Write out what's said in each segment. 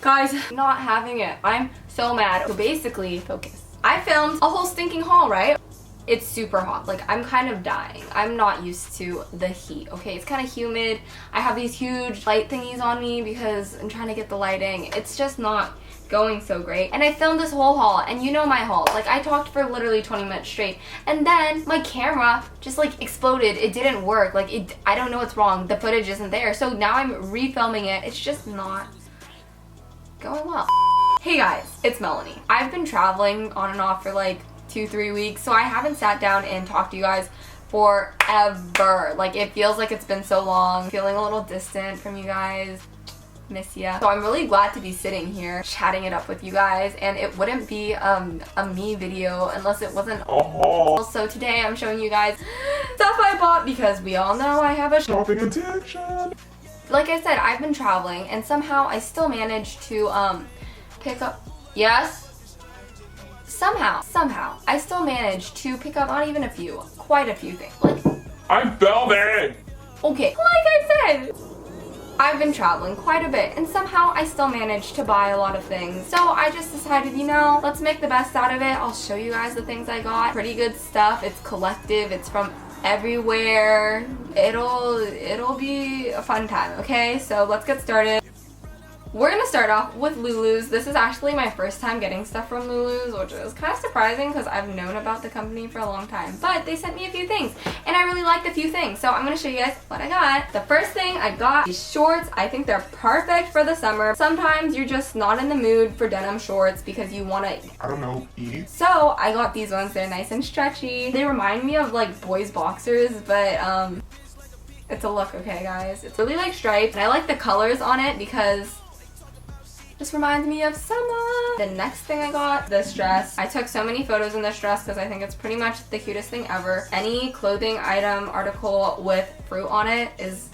Guys, not having it. I'm so mad. So basically, focus. I filmed a whole stinking haul, right? It's super hot. Like, I'm kind of dying. I'm not used to the heat, okay? It's kind of humid. I have these huge light thingies on me because I'm trying to get the lighting. It's just not going so great. And I filmed this whole haul, and you know my hauls. Like, I talked for literally 20 minutes straight, and then my camera just like exploded. It didn't work. Like, I don't know what's wrong. The footage isn't there. So now I'm refilming it. It's just not going well. Hey guys, it's Melanie. I've been traveling on and off for like 2-3 weeks, so I haven't sat down and talked to you guys forever. Like, it feels like it's been so long. Feeling a little distant from you guys. Miss ya. So I'm really glad to be sitting here chatting it up with you guys, and it wouldn't be a me video unless it wasn't. So today I'm showing you guys stuff I bought because we all know I have a shopping addiction. Like I said, I've been traveling and somehow I still managed to pick up, yes? Somehow, I still managed to pick up not even a few, quite a few things. Like, I'm filming! Okay, like I said, I've been traveling quite a bit and somehow I still managed to buy a lot of things. So I just decided, you know, let's make the best out of it. I'll show you guys the things I got. Pretty good stuff. It's collective. It's from everywhere. It'll be a fun time, okay? So let's get started. We're gonna start off with Lulu's. This is actually my first time getting stuff from Lulu's, which is kind of surprising because I've known about the company for a long time. But they sent me a few things, and I really liked a few things. So I'm gonna show you guys what I got. The first thing I got is shorts. I think they're perfect for the summer. Sometimes you're just not in the mood for denim shorts because you wanna, I don't know, eat. So I got these ones. They're nice and stretchy. They remind me of like boys boxers, but it's a look, okay guys? It's really like striped, and I like the colors on it because this reminds me of summer. The next thing I got, this dress. I took so many photos in this dress because I think it's pretty much the cutest thing ever. Any clothing item, article with fruit on it is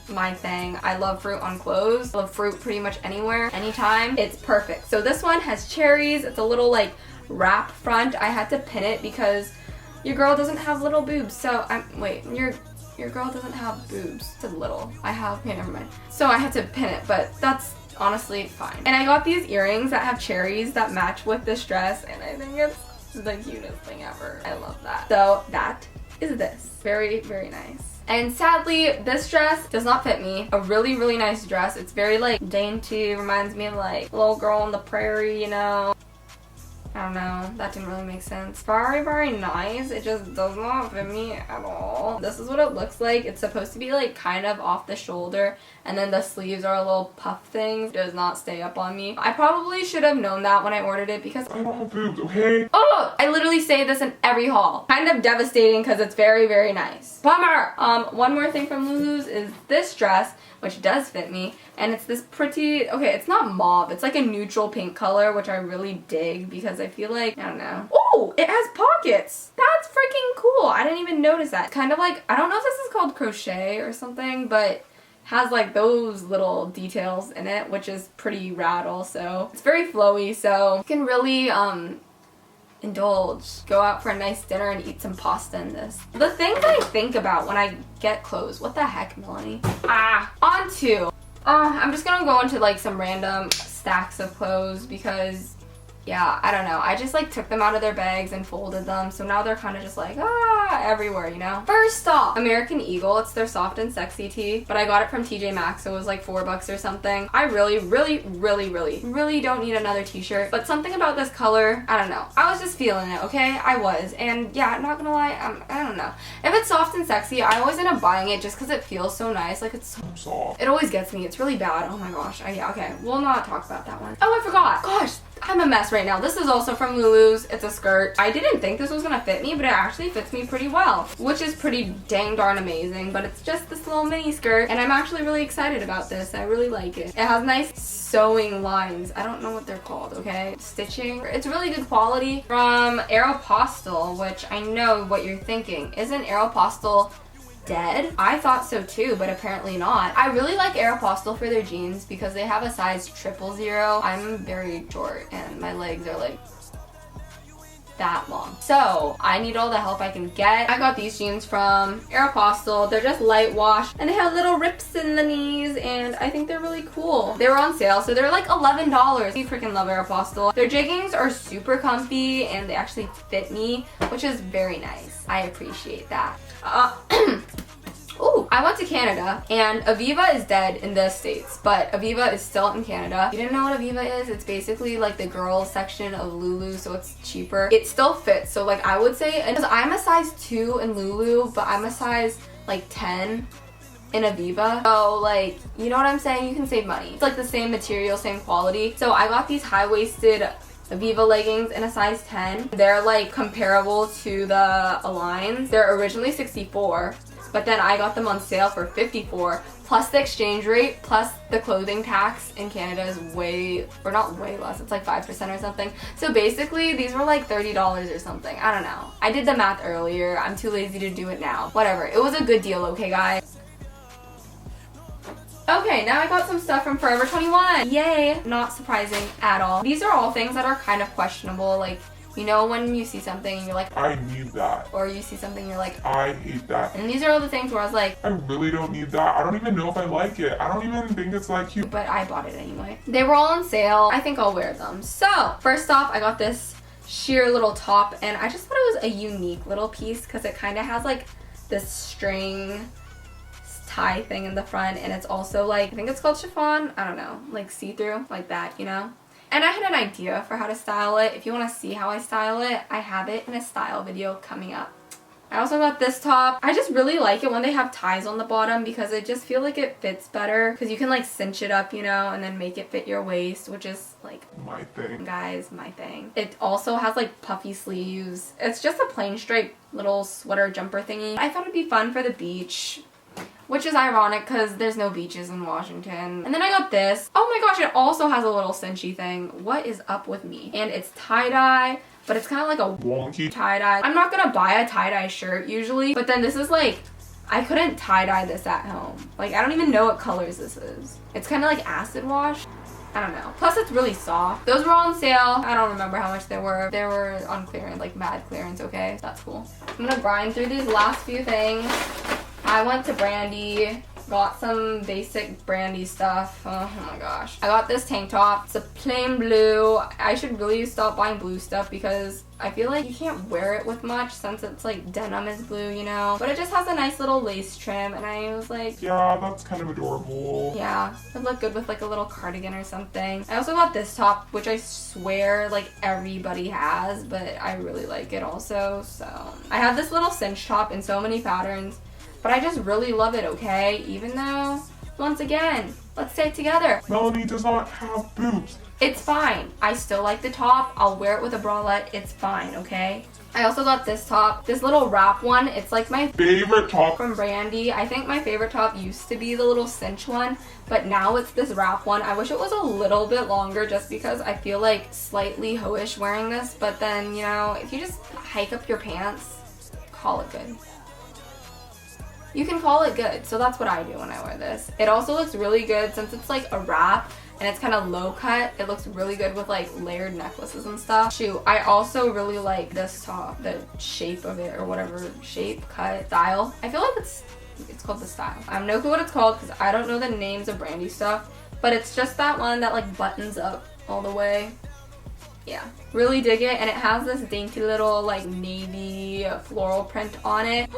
my thing. I love fruit on clothes. I love fruit pretty much anywhere, anytime. It's perfect. So this one has cherries. It's a little like wrap front. I had to pin it because your girl doesn't have little boobs. So your girl doesn't have boobs. It's a little. I have, okay, never mind. So I had to pin it, but that's honestly fine. And I got these earrings that have cherries that match with this dress, and I think it's the cutest thing ever. I love that. So that is this. Very, very nice. And sadly, this dress does not fit me. A really, really nice dress. It's very like dainty, reminds me of like little girl on the prairie, you know. I don't know, that didn't really make sense. Very, very nice. It just does not fit me at all. This is what it looks like. It's supposed to be like kind of off the shoulder, and then the sleeves are a little puff things. It does not stay up on me. I probably should have known that when I ordered it because I don't have boobs, okay? Oh! I literally say this in every haul. Kind of devastating because it's very, very nice. Bummer! One more thing from Lulu's is this dress, which does fit me, and it's this pretty, okay, it's not mauve, it's like a neutral pink color, which I really dig because I feel like, I don't know. Oh, it has pockets! That's freaking cool! I didn't even notice that. Kind of like, I don't know if this is called crochet or something, but has like those little details in it, which is pretty rad also. It's very flowy, so you can really, indulge. Go out for a nice dinner and eat some pasta in this. The things I think about when I get clothes. What the heck, Melanie? On to. I'm just gonna go into like some random stacks of clothes because, yeah, I don't know. I just like took them out of their bags and folded them, so now they're kind of just like, everywhere, you know? First off, American Eagle. It's their soft and sexy tee, but I got it from TJ Maxx, so it was like $4 or something. I really, really, really, really, really don't need another t-shirt, but something about this color, I don't know. I was just feeling it, okay? I was, and yeah, not gonna lie, I don't know. If it's soft and sexy, I always end up buying it just because it feels so nice. Like, it's so Soft. It always gets me. It's really bad. Oh my gosh. Yeah, okay. We'll not talk about that one. Oh, I forgot. Gosh, I'm a mess right now. This is also from Lulu's. It's a skirt. I didn't think this was gonna fit me, but it actually fits me pretty well, which is pretty dang darn amazing. But it's just this little mini skirt, and I'm actually really excited about this. I really like it. It has nice sewing lines. I don't know what they're called, okay? Stitching. It's really good quality from Aeropostale, which I know what you're thinking. Isn't Aeropostale dead? I thought so too, but apparently not. I really like Aeropostale for their jeans because they have a size 000. I'm very short and my legs are like that long. So I need all the help I can get. I got these jeans from Aeropostale. They're just light wash and they have little rips in the knees and I think they're really cool. They were on sale, so they're like $11. I freaking love Aeropostale. Their jeggings are super comfy and they actually fit me, which is very nice. I appreciate that. Ooh, I went to Canada and Aviva is dead in the States, but Aviva is still in Canada. You didn't know what Aviva is? It's basically like the girls section of Lulu, so it's cheaper. It still fits, so like I would say, because I'm a size 2 in Lulu, but I'm a size like 10 in Aviva. So like, you know what I'm saying? You can save money. It's like the same material, same quality. So I got these high-waisted Aviva leggings in a size 10. They're like comparable to the Aligns. They're originally 64. But then I got them on sale for 54, plus the exchange rate, plus the clothing tax in Canada is way, or not way less, it's like 5% or something. So basically, these were like $30 or something. I don't know. I did the math earlier. I'm too lazy to do it now. Whatever. It was a good deal, okay, guys? Okay, now I got some stuff from Forever 21. Yay! Not surprising at all. These are all things that are kind of questionable, like, you know when you see something and you're like, I need that. or you see something and you're like, I hate that. and these are all the things where I was like, I really don't need that. I don't even know if I like it. I don't even think it's like cute. but I bought it anyway. They were all on sale. I think I'll wear them. So, first off, I got this sheer little top and I just thought it was a unique little piece because it kind of has like this string tie thing in the front and it's also like, I think it's called chiffon. I don't know, like see-through, like that, you know? And I had an idea for how to style it. If you want to see how I style it, I have it in a style video coming up. I also got this top. I just really like it when they have ties on the bottom because I just feel like it fits better because you can like cinch it up, you know, and then make it fit your waist, which is like my thing. Guys, my thing. It also has like puffy sleeves. It's just a plain straight little sweater jumper thingy. I thought it'd be fun for the beach. Which is ironic because there's no beaches in Washington. And then I got this. Oh my gosh, it also has a little cinchy thing. What is up with me? And it's tie-dye, but it's kind of like a wonky tie-dye. I'm not gonna buy a tie-dye shirt usually, but then this is like, I couldn't tie-dye this at home. Like, I don't even know what colors this is. It's kind of like acid wash. I don't know. Plus, it's really soft. Those were on sale. I don't remember how much they were. They were on clearance, like mad clearance, okay? That's cool. I'm gonna grind through these last few things. I went to Brandy, got some basic Brandy stuff. Oh my gosh. I got this tank top. It's a plain blue. I should really stop buying blue stuff because I feel like you can't wear it with much since it's like denim is blue, you know? But it just has a nice little lace trim and I was like, yeah, that's kind of adorable. yeah, it would look good with like a little cardigan or something. I also got this top, which I swear like everybody has, but I really like it also. So I have this little cinch top in so many patterns. But I just really love it, okay? Even though, once again, let's stay together. Melanie does not have boobs. It's fine. I still like the top. I'll wear it with a bralette. It's fine, okay? I also got this top, this little wrap one. It's like my favorite top from Brandy. I think my favorite top used to be the little cinch one, but now it's this wrap one. I wish it was a little bit longer just because I feel like slightly hoish wearing this, but then, you know, if you just hike up your pants, call it good. You can call it good, so that's what I do when I wear this. It also looks really good since it's like a wrap and it's kind of low cut. It looks really good with like layered necklaces and stuff. Shoot, I also really like this top, the shape of it or whatever shape, cut, style. I feel like it's called the style. I have no clue what it's called because I don't know the names of Brandy stuff, but it's just that one that like buttons up all the way. Yeah, really dig it, and it has this dainty little like navy floral print on it.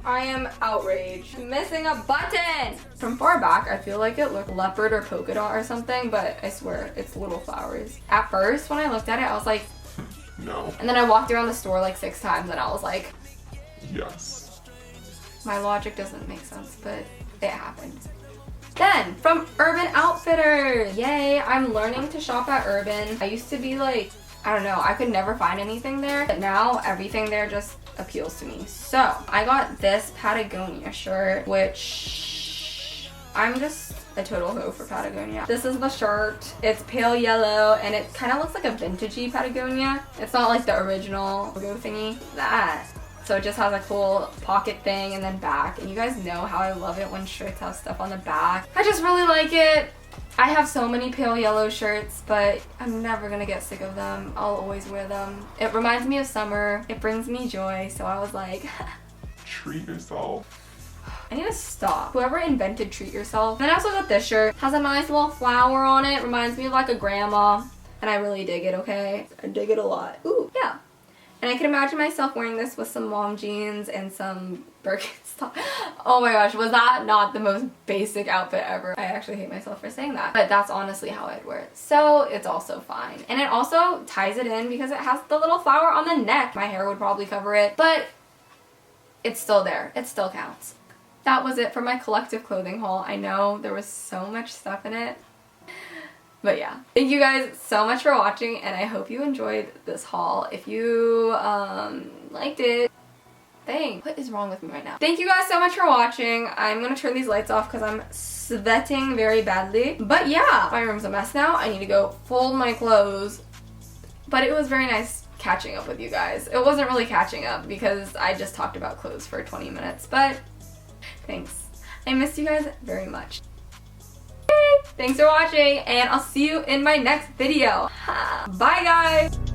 I am outraged. Missing a button! From far back, I feel like it looked leopard or polka dot or something, but I swear, it's little flowers. At first, when I looked at it, I was like, no. And then I walked around the store like 6 times and I was like, yes. My logic doesn't make sense, but it happened. Then, from Urban Outfitters! Yay! I'm learning to shop at Urban. I used to be like, I don't know, I could never find anything there, but now everything there just appeals to me. So, I got this Patagonia shirt, which I'm just a total hoe for Patagonia. This is the shirt. It's pale yellow, and it kind of looks like a vintagey Patagonia. It's not like the original logo thingy. That. So it just has a cool pocket thing and then back. And you guys know how I love it when shirts have stuff on the back. I just really like it. I have so many pale yellow shirts, but I'm never gonna get sick of them. I'll always wear them. It reminds me of summer. It brings me joy, so I was like, treat yourself. I need to stop. Whoever invented treat yourself. Then I also got this shirt. Has a nice little flower on it. Reminds me of like a grandma. And I really dig it, okay? I dig it a lot. Ooh, yeah. And I can imagine myself wearing this with some mom jeans and some Birkenstock. Oh my gosh, was that not the most basic outfit ever? I actually hate myself for saying that. But that's honestly how I'd wear it. So it's also fine. And it also ties it in because it has the little flower on the neck. My hair would probably cover it, but it's still there. It still counts. That was it for my collective clothing haul. I know there was so much stuff in it. But yeah, thank you guys so much for watching, and I hope you enjoyed this haul. If you liked it, thanks. What is wrong with me right now? Thank you guys so much for watching. I'm gonna turn these lights off because I'm sweating very badly. But yeah, my room's a mess now. I need to go fold my clothes. But it was very nice catching up with you guys. It wasn't really catching up because I just talked about clothes for 20 minutes, but thanks. I miss you guys very much. Thanks for watching, and I'll see you in my next video. Bye guys!